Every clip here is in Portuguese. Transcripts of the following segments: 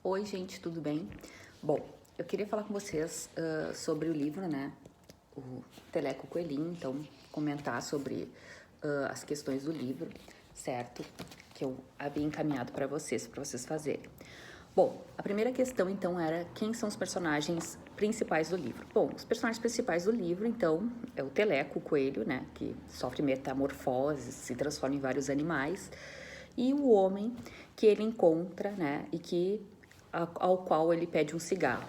Oi, gente, tudo bem? Bom, eu queria falar com vocês sobre o livro, né? O Teleco Coelhinho, então, comentar sobre as questões do livro, certo? Que eu havia encaminhado para vocês fazerem. Bom, a primeira questão, então, era quem são os personagens principais do livro? Bom, os personagens principais do livro, então, é o Teleco, o coelho, né? Que sofre metamorfoses, se transforma em vários animais, e o homem que ele encontra, né? E que ao qual ele pede um cigarro.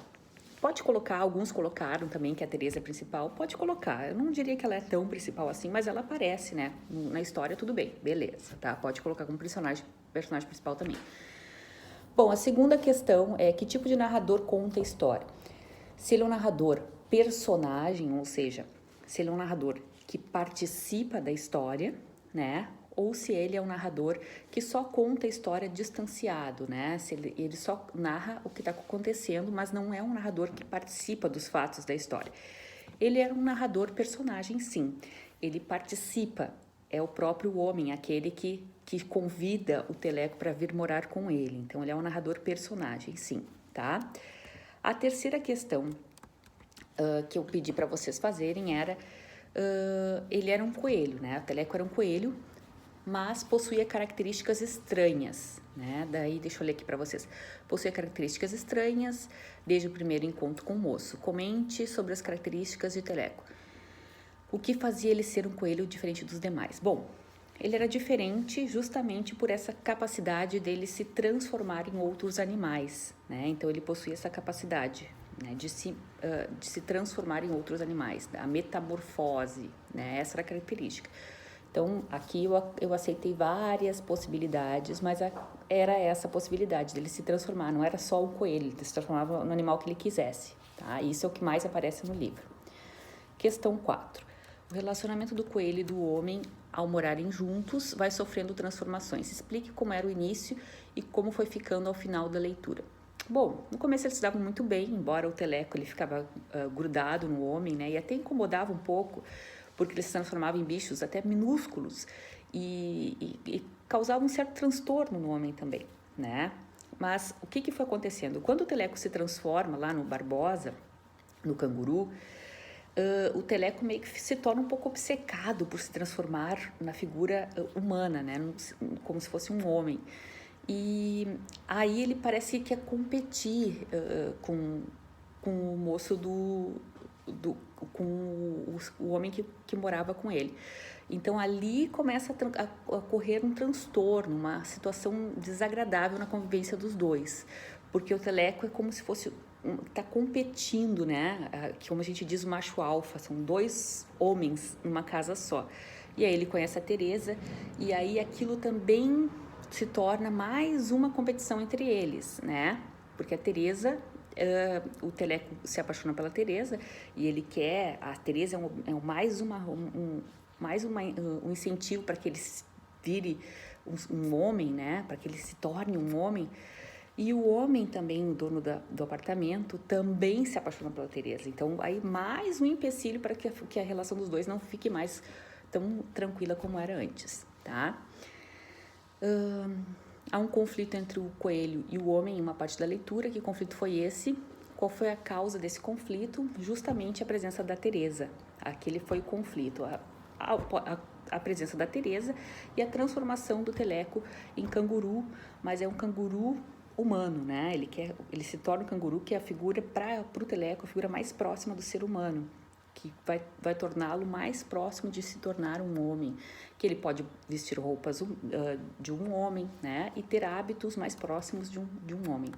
Pode colocar, alguns colocaram também que a Teresa é principal, pode colocar. Eu não diria que ela é tão principal assim, mas ela aparece, né? Na história, tudo bem, beleza, tá? Pode colocar como personagem principal também. Bom, a segunda questão é que tipo de narrador conta a história? Se ele é um narrador personagem, ou seja, se ele é um narrador que participa da história, né? Ou se ele é um narrador que só conta a história distanciado, né? Se ele só narra o que está acontecendo, mas não é um narrador que participa dos fatos da história. Ele é um narrador personagem, sim. Ele participa, é o próprio homem, aquele que convida o Teleco para vir morar com ele. Então, ele é um narrador personagem, sim, tá? A terceira questão que eu pedi para vocês fazerem era ele era um coelho, né? O Teleco era um coelho, mas possuía características estranhas, né? Daí, deixa eu ler aqui para vocês. Possuía características estranhas desde o primeiro encontro com o moço. Comente sobre as características de Teleco. O que fazia ele ser um coelho diferente dos demais? Bom, ele era diferente justamente por essa capacidade dele se transformar em outros animais, né? Então ele possuía essa capacidade, né, de se transformar em outros animais, a metamorfose, né? Essa era a característica. Então aqui eu aceitei várias possibilidades, mas era essa possibilidade dele se transformar, não era só o coelho, ele se transformava no animal que ele quisesse, tá? Isso é o que mais aparece no livro. Questão 4. O relacionamento do coelho e do homem, ao morarem juntos, vai sofrendo transformações. Explique como era o início e como foi ficando ao final da leitura. Bom, no começo eles se davam muito bem, embora o Teleco ele ficava grudado no homem, né? E até incomodava um pouco, porque eles se transformavam em bichos até minúsculos e causavam um certo transtorno no homem também, né? Mas o que foi acontecendo? Quando o Teleco se transforma lá no Barbosa, no canguru, o Teleco meio que se torna um pouco obcecado por se transformar na figura humana, né? Como se fosse um homem. E aí ele parece que quer competir com o moço com o homem que morava com ele. Então ali começa a ocorrer um transtorno, uma situação desagradável na convivência dos dois, porque o Teleco é como se fosse está competindo, né? Como a gente diz, o macho alfa, são dois homens numa casa só. E aí ele conhece a Teresa e aí aquilo também se torna mais uma competição entre eles, né? Porque a Teresa, o Teleco se apaixona pela Teresa e ele quer, a Teresa é mais um incentivo para que ele vire um homem, né? Para que ele se torne um homem. E o homem também, o dono do apartamento, também se apaixona pela Teresa. Então, aí mais um empecilho para que a relação dos dois não fique mais tão tranquila como era antes, tá? Há um conflito entre o coelho e o homem em uma parte da leitura. Que conflito foi esse? Qual foi a causa desse conflito? Justamente a presença da Teresa. Aquele foi o conflito. A presença da Teresa e a transformação do Teleco em canguru, mas é um canguru humano, né? Ele se torna um canguru que é a figura para o Teleco, a figura mais próxima do ser humano, que vai torná-lo mais próximo de se tornar um homem, que ele pode vestir roupas de um homem, né? E ter hábitos mais próximos de um homem.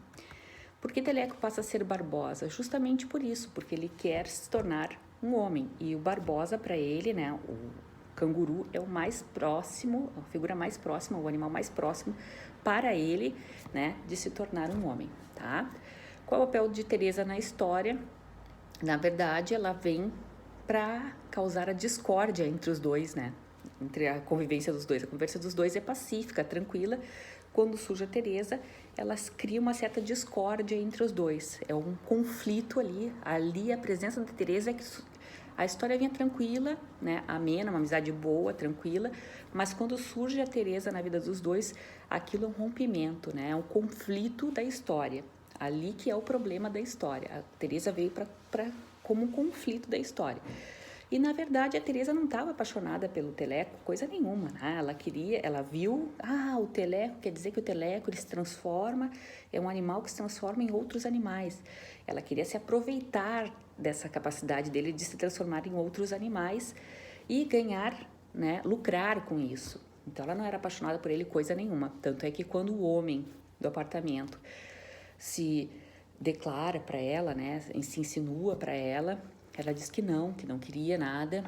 Por que Teleco passa a ser Barbosa? Justamente por isso, porque ele quer se tornar um homem. E o Barbosa, para ele, né? O canguru é o mais próximo, a figura mais próxima, o animal mais próximo para ele, né, de se tornar um homem, tá? Qual é o papel de Teresa na história? Na verdade, ela vem para causar a discórdia entre os dois, né? Entre a convivência dos dois. A convivência dos dois é pacífica, tranquila. Quando surge a Teresa, elas criam uma certa discórdia entre os dois. É um conflito ali. Ali a presença da Teresa é que a história vinha tranquila, né, amena, uma amizade boa, tranquila, mas quando surge a Teresa na vida dos dois, aquilo é um rompimento, né, é um conflito da história. Ali que é o problema da história. A Teresa veio como um conflito da história. E, na verdade, a Teresa não estava apaixonada pelo Teleco, coisa nenhuma, né? Ela viu, o Teleco, quer dizer que o Teleco ele se transforma, é um animal que se transforma em outros animais. Ela queria se aproveitar dessa capacidade dele de se transformar em outros animais e ganhar, né, lucrar com isso. Então, ela não era apaixonada por ele coisa nenhuma. Tanto é que quando o homem do apartamento se declara para ela, né, se insinua para ela diz que não queria nada,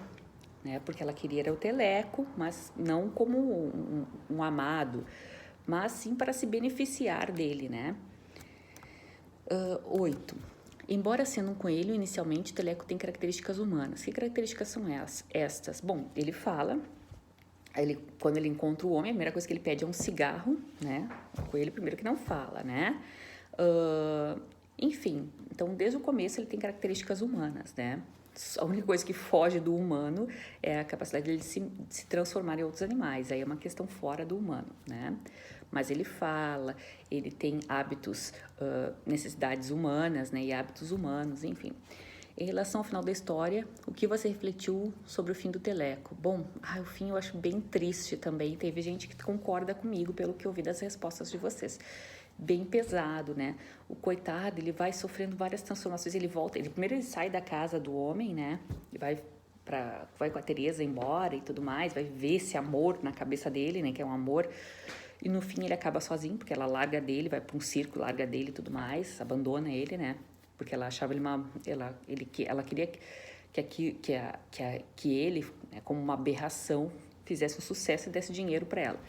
né, porque ela queria era o Teleco, mas não como um amado, mas sim para se beneficiar dele, né. 8. Embora sendo um coelho, inicialmente o Teleco tem características humanas. Que características são estas? Bom, ele fala, quando ele encontra o homem, a primeira coisa que ele pede é um cigarro, né? O coelho primeiro que não fala, né? Enfim, então desde o começo ele tem características humanas, né? A única coisa que foge do humano é a capacidade dele de se transformar em outros animais. Aí é uma questão fora do humano, né? Mas ele fala, ele tem hábitos, necessidades humanas, né? E hábitos humanos, enfim. Em relação ao final da história, o que você refletiu sobre o fim do Teleco? Bom, o fim eu acho bem triste também. Teve gente que concorda comigo pelo que eu ouvi das respostas de vocês. Bem pesado, né? O coitado, ele vai sofrendo várias transformações, ele volta, primeiro ele sai da casa do homem, né? E vai com a Teresa embora e tudo mais, vai ver esse amor na cabeça dele, né? Que é um amor. E no fim ele acaba sozinho, porque ela larga dele, vai para um circo, larga dele e tudo mais, abandona ele, né? Porque ela achava ela queria que ele, né, como uma aberração, fizesse um sucesso e desse dinheiro para ela.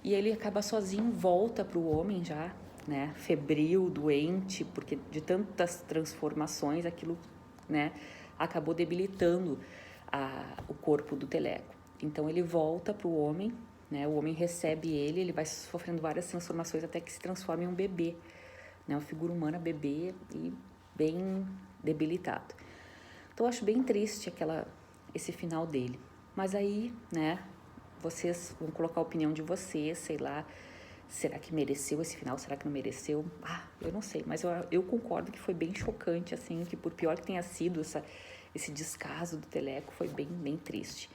E ele acaba sozinho, volta para o homem já, né, febril, doente, porque de tantas transformações aquilo, né, acabou debilitando o corpo do Teleco. Então ele volta para o homem, né, o homem recebe ele vai sofrendo várias transformações até que se transforma em um bebê, né, uma figura humana bebê e bem debilitado. Então eu acho bem triste esse final dele. Mas aí, né, vocês vão colocar a opinião de vocês, sei lá, será que mereceu esse final, será que não mereceu? Eu não sei, mas eu concordo que foi bem chocante, assim, que por pior que tenha sido esse descaso do Teleco, foi bem, bem triste.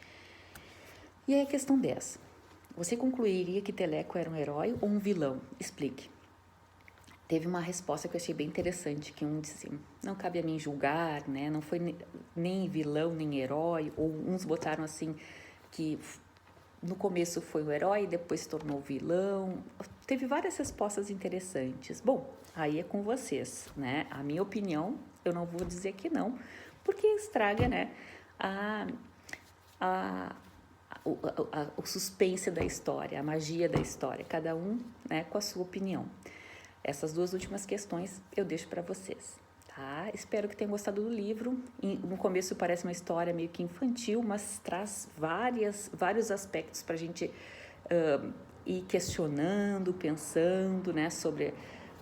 E aí a questão 10. Você concluiria que Teleco era um herói ou um vilão? Explique. Teve uma resposta que eu achei bem interessante, que um disse, não cabe a mim julgar, né? Não foi nem vilão, nem herói, ou uns botaram assim, que no começo foi o herói, depois se tornou vilão. Teve várias respostas interessantes. Bom, aí é com vocês, né? A minha opinião, eu não vou dizer que não, porque estraga, né, o suspense da história, a magia da história, cada um, né, com a sua opinião. Essas duas últimas questões eu deixo para vocês, tá? Espero que tenham gostado do livro. No começo parece uma história meio que infantil, mas traz vários aspectos para a gente ir questionando, pensando, né, sobre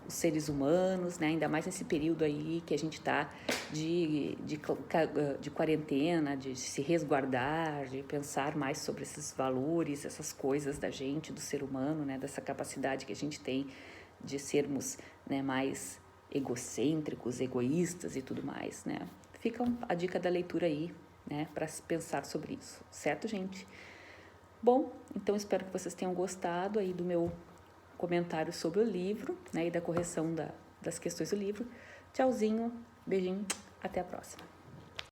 os seres humanos, né, ainda mais nesse período aí que a gente está de quarentena, de se resguardar, de pensar mais sobre esses valores, essas coisas da gente, do ser humano, né, dessa capacidade que a gente tem de sermos, né, mais egocêntricos, egoístas e tudo mais, né. Fica a dica da leitura aí, né, para pensar sobre isso, certo, gente? Bom, então espero que vocês tenham gostado aí do meu comentário sobre o livro, né, e da correção das questões do livro. Tchauzinho, beijinho, até a próxima.